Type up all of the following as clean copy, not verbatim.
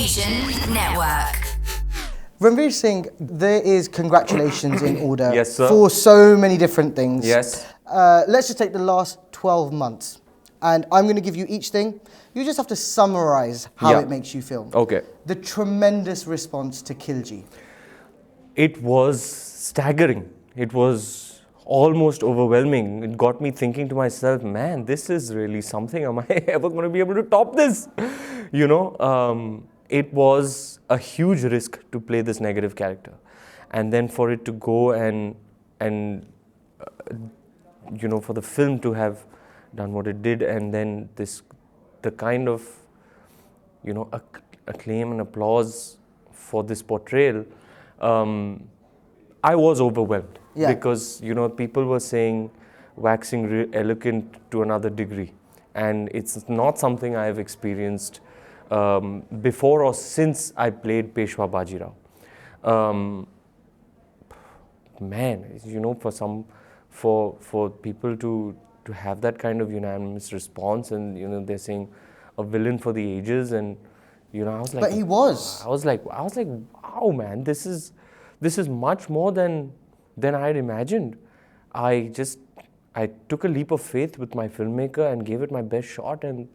Asian Network. Ranveer Singh, there is congratulations in order Yes, sir. for so many different things. Yes. Let's just take the last 12 months. And I'm going to give you each thing. You just have to summarize how it makes you feel. Okay. The tremendous response to Khilji. It was staggering. It was almost overwhelming. It got me thinking to myself, man, this is really something. Am I ever going to be able to top this? You know, it was a huge risk to play this negative character. And then for it to go and you know, for the film to have done what it did, and then the kind of, you know, acclaim and applause for this portrayal, I was overwhelmed because, you know, people were saying waxing eloquent to another degree, and it's not something I have experienced before or since I played Peshwa Bajirao. Man, you know, for people to have that kind of unanimous response, and you know, they're saying a villain for the ages, and you know, I was like, But he was. I was like, wow, man, this is much more than I had imagined. I took a leap of faith with my filmmaker and gave it my best shot, and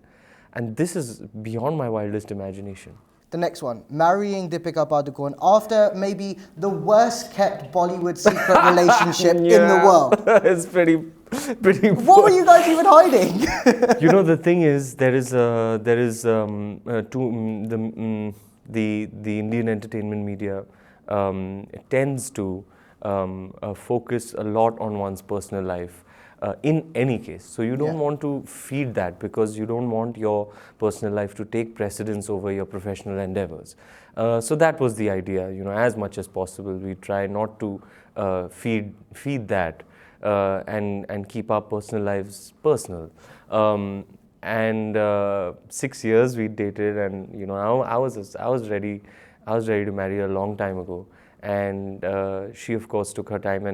this is beyond my wildest imagination. The next one, marrying Deepika Padukone after maybe the worst kept Bollywood secret relationship in the world. It's pretty. What were you guys even hiding? You know, the thing is, the Indian entertainment media tends to focus a lot on one's personal life. In any case, so you don't want to feed that, because you don't want your personal life to take precedence over your professional endeavors. So that was the idea, you know, as much as possible we try not to feed that and keep our personal lives personal. And 6 years we dated, and you know, I was ready to marry her a long time ago, and she of course took her time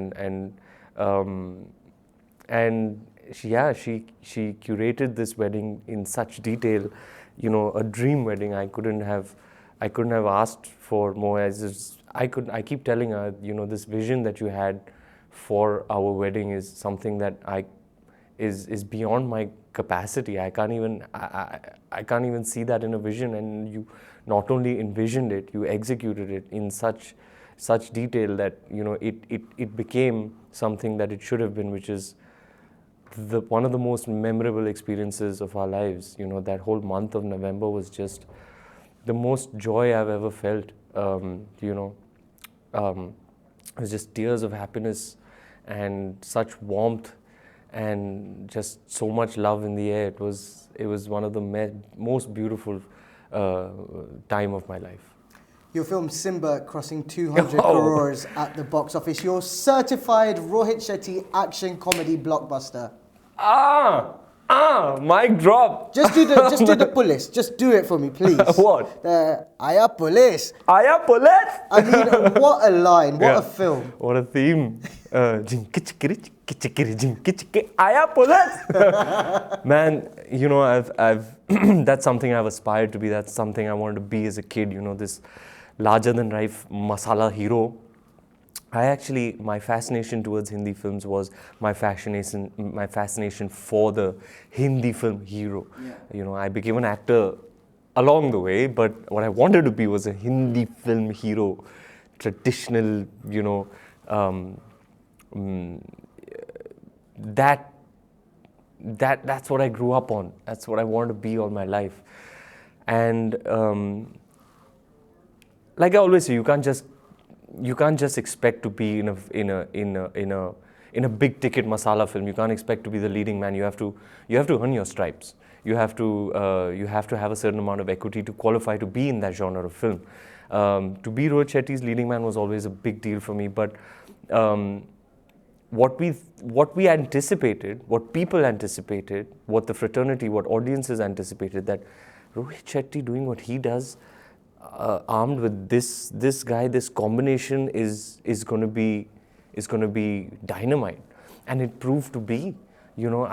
and she curated this wedding in such detail, you know, a dream wedding. I couldn't have asked for more. I keep telling her, you know, this vision that you had for our wedding is something that is beyond my capacity. I can't even see that in a vision, and you not only envisioned it, you executed it in such detail that, you know, it became something that it should have been, which is one of the most memorable experiences of our lives. You know, that whole month of November was just the most joy I've ever felt. You know, it was just tears of happiness and such warmth and just so much love in the air. It was one of the most beautiful time of my life. Your film Simba crossing 200 crores at the box office. Your certified Rohit Shetty action comedy blockbuster. Mic drop. Just do the police. Just do it for me, please. What? Aya police. Aya police. I mean, what a line! What a film! What a theme. Aya police. Man, you know, I've that's something I've aspired to be. That's something I wanted to be as a kid. You know, this larger than life masala hero. My fascination towards Hindi films was my fascination for the Hindi film hero. Yeah. You know, I became an actor along the way, but what I wanted to be was a Hindi film hero, traditional, you know, that's what I grew up on. That's what I wanted to be all my life. And like I always say, you can't just expect to be in a big ticket masala film. You can't expect to be the leading man. You have to earn your stripes. You have to have a certain amount of equity to qualify to be in that genre of film. To be Rohit Shetty's leading man was always a big deal for me. But what we anticipated, what people anticipated, what the fraternity, what audiences anticipated, that Rohit Shetty doing what he does, armed with this guy, this combination is going to be dynamite, and it proved to be. You know,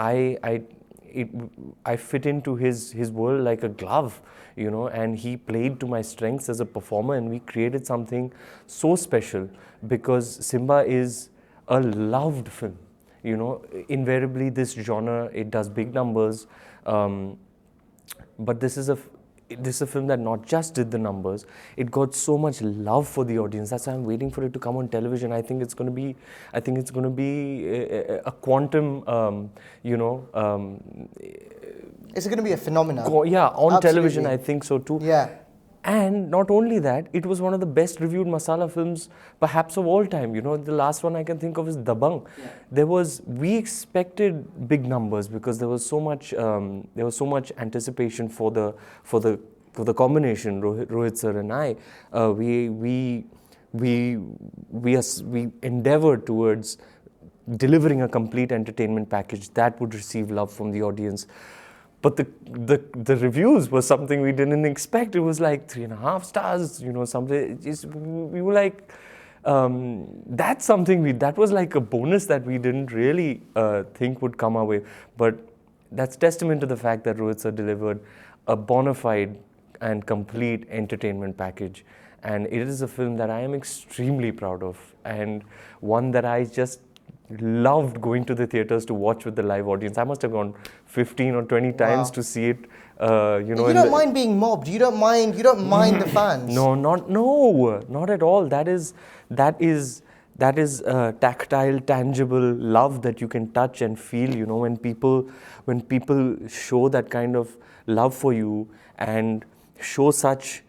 I fit into his world like a glove, you know, and he played to my strengths as a performer, and we created something so special because Simba is a loved film. You know, invariably this genre, it does big numbers, but this is a film that not just did the numbers, it got so much love for the audience. That's why I'm waiting for it to come on television. I think it's going to be a quantum, Is it going to be a phenomenon? yeah, on Absolutely. television, I think so too. Yeah. And not only that, it was one of the best reviewed masala films perhaps of all time. You know, the last one I can think of is Dabang. Yeah. We expected big numbers because there was so much anticipation for the combination, Rohit sir and I. We endeavored towards delivering a complete entertainment package that would receive love from the audience. But the reviews were something we didn't expect. It was like 3.5 stars, you know, something. We were like, that's something that was like a bonus that we didn't really think would come our way. But that's testament to the fact that Rohit sir delivered a bona fide and complete entertainment package. And it is a film that I am extremely proud of, and one that I just loved going to the theaters to watch with the live audience. I must have gone 15 or 20 times to see it. You don't mind being mobbed. You don't mind the fans. No, not at all. That is tactile, tangible love that you can touch and feel. You know, when people show that kind of love for you and show such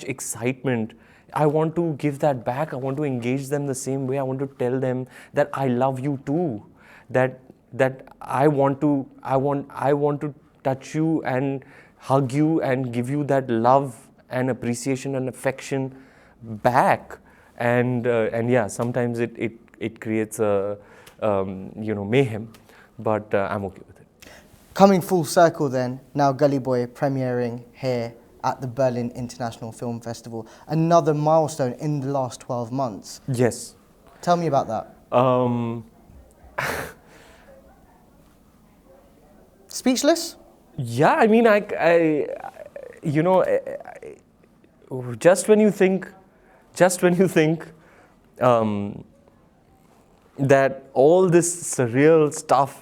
excitement, I want to give that back. I want to engage them the same way. I want to tell them that I love you too. That I want to touch you and hug you and give you that love and appreciation and affection back. And yeah, sometimes it creates a mayhem, but I'm okay with it. Coming full circle then, now Gully Boy premiering here at the Berlin International Film Festival. Another milestone in the last 12 months. Yes. Tell me about that. Speechless? Yeah, I mean, just when you think that all this surreal stuff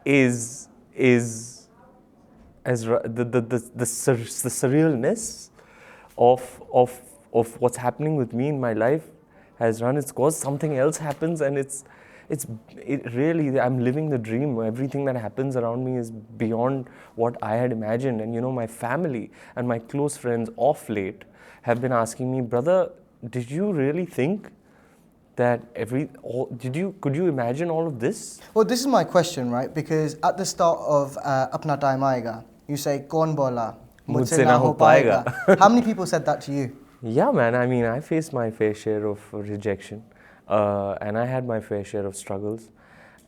is as the surrealness of what's happening with me in my life has run its course. Something else happens, and it really, I'm living the dream. Everything that happens around me is beyond what I had imagined. And you know, my family and my close friends off late have been asking me, brother, did you really think that could you imagine all of this? Well, this is my question, right? Because at the start of Apna Time Aayega, you say, Kaun bola, mujhse na ho paayega. How many people said that to you? Yeah, man. I mean, I faced my fair share of rejection, and I had my fair share of struggles,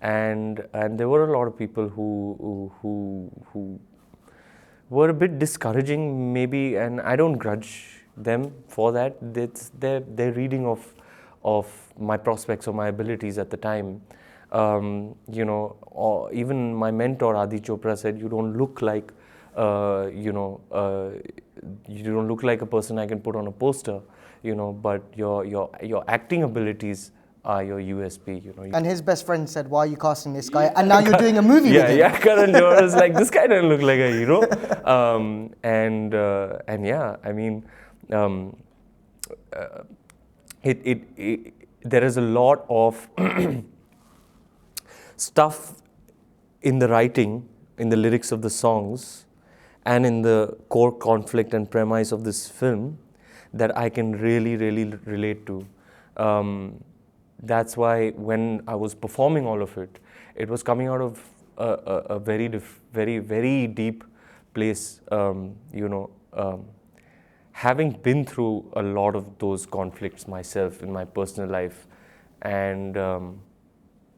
and there were a lot of people who were a bit discouraging, maybe, and I don't grudge them for that. It's their reading of my prospects or my abilities at the time. Or even my mentor Adi Chopra said, "You don't look like." You don't look like a person I can put on a poster, but your acting abilities are your USP, And his best friend said, "Why are you casting this guy?" And now you're doing a movie with him. Yeah, Karan Johar is like, this guy doesn't look like a hero. And yeah, I mean, there is a lot of stuff in the writing, in the lyrics of the songs, and in the core conflict and premise of this film that I can really, really relate to. That's why when I was performing all of it, it was coming out of a very, very deep place, having been through a lot of those conflicts myself in my personal life. And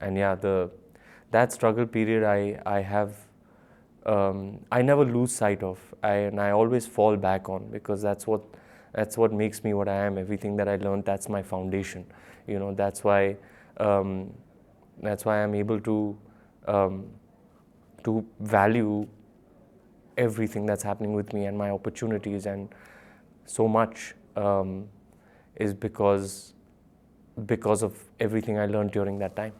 yeah, that struggle period I have, I never lose sight of, and I always fall back on, because that's what makes me what I am. Everything that I learned, that's my foundation. That's why I'm able to to value everything that's happening with me and my opportunities, and so much is because of everything I learned during that time.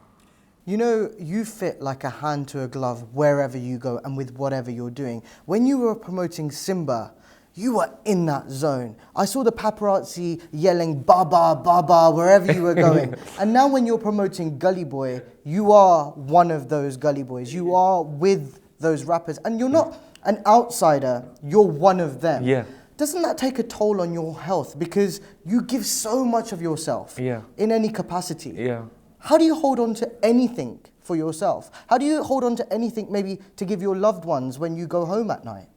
You know, you fit like a hand to a glove wherever you go and with whatever you're doing. When you were promoting Simba, you were in that zone. I saw the paparazzi yelling "Baba, Baba" wherever you were going. And now when you're promoting Gully Boy, you are one of those Gully Boys. You are with those rappers. And you're not an outsider, you're one of them. Yeah. Doesn't that take a toll on your health? Because you give so much of yourself in any capacity. Yeah. How do you hold on to anything for yourself? How do you hold on to anything maybe to give your loved ones when you go home at night?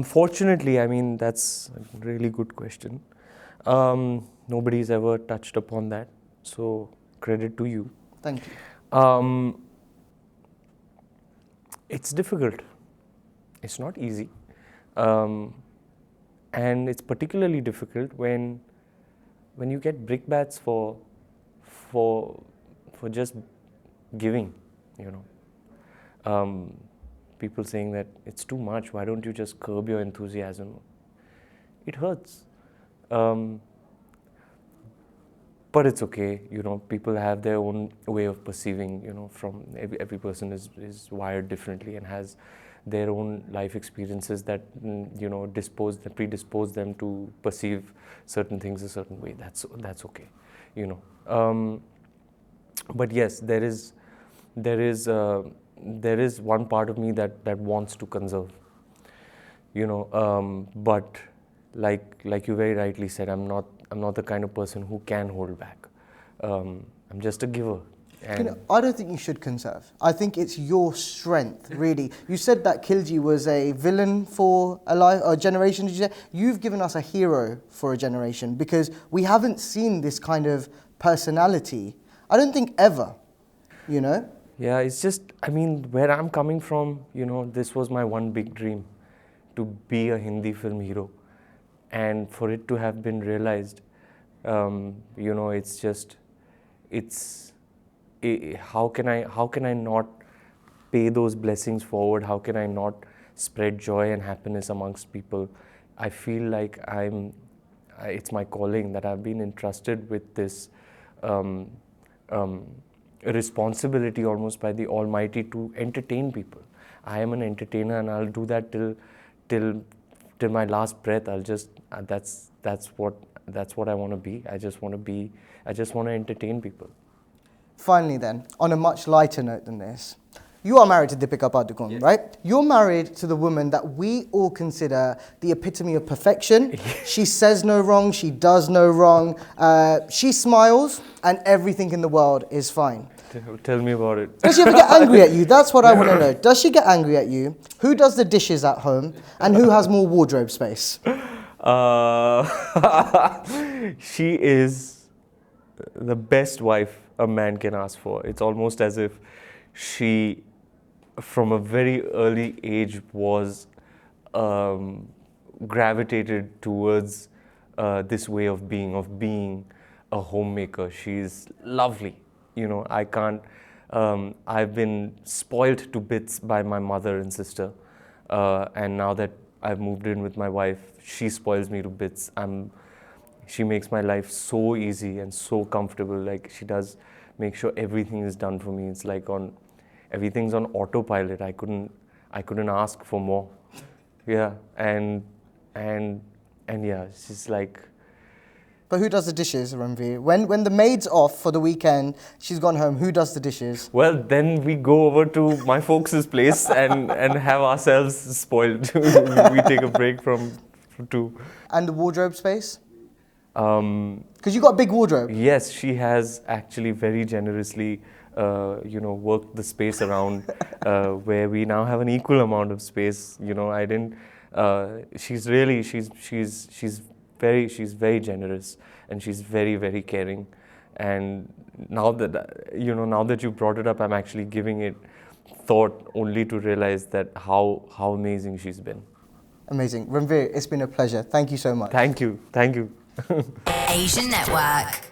Fortunately, I mean, that's a really good question. Nobody's ever touched upon that, so credit to you. Thank you. It's difficult. It's not easy. And it's particularly difficult when you get brickbats for just giving, you know. People saying that it's too much, why don't you just curb your enthusiasm? It hurts. But it's okay, you know, people have their own way of perceiving, you know, from every person is wired differently and has their own life experiences that, you know, predispose them to perceive certain things a certain way. That's okay, you know. But yes, there is one part of me that wants to conserve, you know. But like you very rightly said, I'm not the kind of person who can hold back. I'm just a giver. And you know, I don't think you should conserve. I think it's your strength, really. You said that Khilji was a villain for a generation, did you say? You've given us a hero for a generation because we haven't seen this kind of personality, I don't think ever, you know? Yeah, it's just, I mean, where I'm coming from, you know, this was my one big dream, to be a Hindi film hero. And for it to have been realized, you know, it's just, how can I not pay those blessings forward? How can I not spread joy and happiness amongst people? I feel like it's my calling, that I've been entrusted with this responsibility almost by the Almighty to entertain people. I am an entertainer, and I'll do that till my last breath. I'll just that's what I want to be. I just want to entertain people. Finally then, on a much lighter note than this, you are married to Deepika Padukone, Yes. right? You're married to the woman that we all consider the epitome of perfection. She says no wrong, she does no wrong. She smiles and everything in the world is fine. Tell me about it. Does she ever get angry at you? That's what I want to know. Does she get angry at you? Who does the dishes at home? And who has more wardrobe space? She is the best wife a man can ask for. It's almost as if she, from a very early age, was gravitated towards this way of being a homemaker. She's lovely. You know, I can't. I've been spoiled to bits by my mother and sister, and now that I've moved in with my wife, she spoils me to bits. She makes my life so easy and so comfortable. Like, she does make sure everything is done for me. It's like everything's on autopilot. I couldn't ask for more. Yeah, and yeah, she's like. But who does the dishes, Ranveer? When the maid's off for the weekend, she's gone home, who does the dishes? Well, then we go over to my folks' place and have ourselves spoiled. We take a break from two. And the wardrobe space? Because you got a big wardrobe. Yes, she has actually very generously, worked the space around where we now have an equal amount of space. You know, I didn't. She's very generous, and she's very, very caring. And now that you brought it up, I'm actually giving it thought only to realize that how amazing she's been. Amazing. Ranveer, it's been a pleasure. Thank you so much. Thank you. Asian Network.